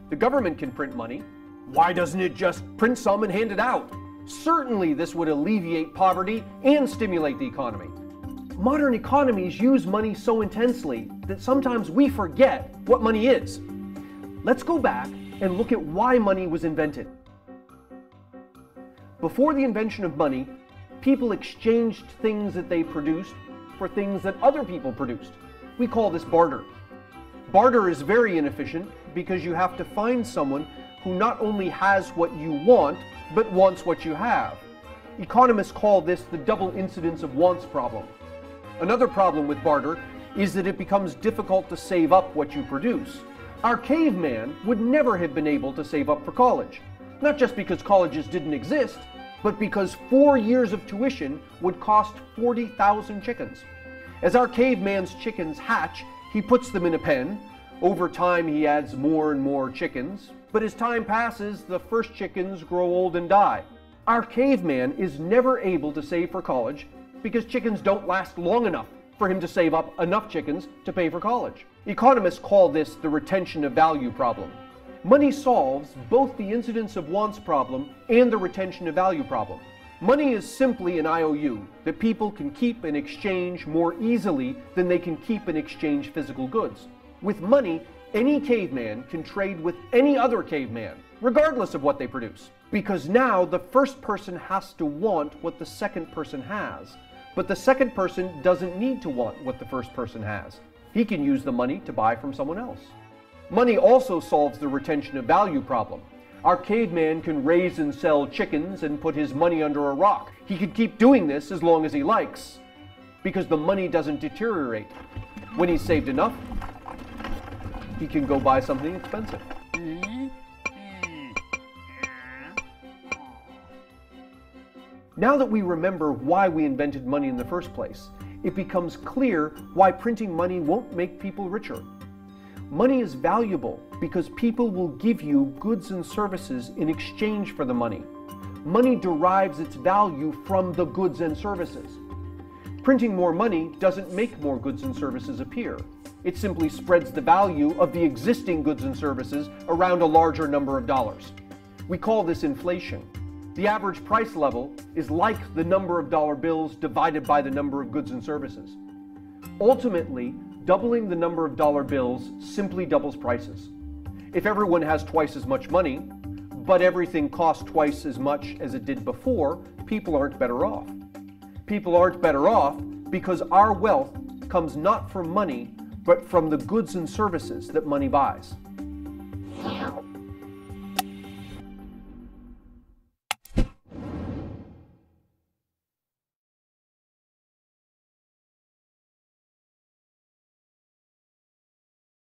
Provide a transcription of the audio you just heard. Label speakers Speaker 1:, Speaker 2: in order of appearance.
Speaker 1: The government can print money. Why doesn't it just print some and hand it out? Certainly this would alleviate poverty and stimulate the economy. Modern economies use money so intensely that sometimes we forget what money is. Let's go back and look at why money was invented. Before the invention of money, people exchanged things that they produced for things that other people produced. We call this barter. Barter is very inefficient because you have to find someone who not only has what you want, but wants what you have. Economists call this the double incidence of wants problem. Another problem with barter is that it becomes difficult to save up what you produce. Our caveman would never have been able to save up for college. Not just because colleges didn't exist, but because 4 years of tuition would cost 40,000 chickens. As our caveman's chickens hatch, he puts them in a pen. Over time, he adds more and more chickens. But as time passes, the first chickens grow old and die. Our caveman is never able to save for college because chickens don't last long enough for him to save up enough chickens to pay for college. Economists call this the retention of value problem. Money solves both the incidence of wants problem and the retention of value problem. Money is simply an IOU that people can keep and exchange more easily than they can keep and exchange physical goods. With money, any caveman can trade with any other caveman, regardless of what they produce. Because now the first person has to want what the second person has, but the second person doesn't need to want what the first person has. He can use the money to buy from someone else. Money also solves the retention of value problem. Our caveman can raise and sell chickens and put his money under a rock. He can keep doing this as long as he likes, because the money doesn't deteriorate. When he's saved enough, he can go buy something expensive. Now that we remember why we invented money in the first place, it becomes clear why printing money won't make people richer. Money is valuable because people will give you goods and services in exchange for the money. Money derives its value from the goods and services. Printing more money doesn't make more goods and services appear. It simply spreads the value of the existing goods and services around a larger number of dollars. We call this inflation. The average price level is like the number of dollar bills divided by the number of goods and services. Ultimately, doubling the number of dollar bills simply doubles prices. If everyone has twice as much money, but everything costs twice as much as it did before, people aren't better off. People aren't better off because our wealth comes not from money, but from the goods and services that money buys.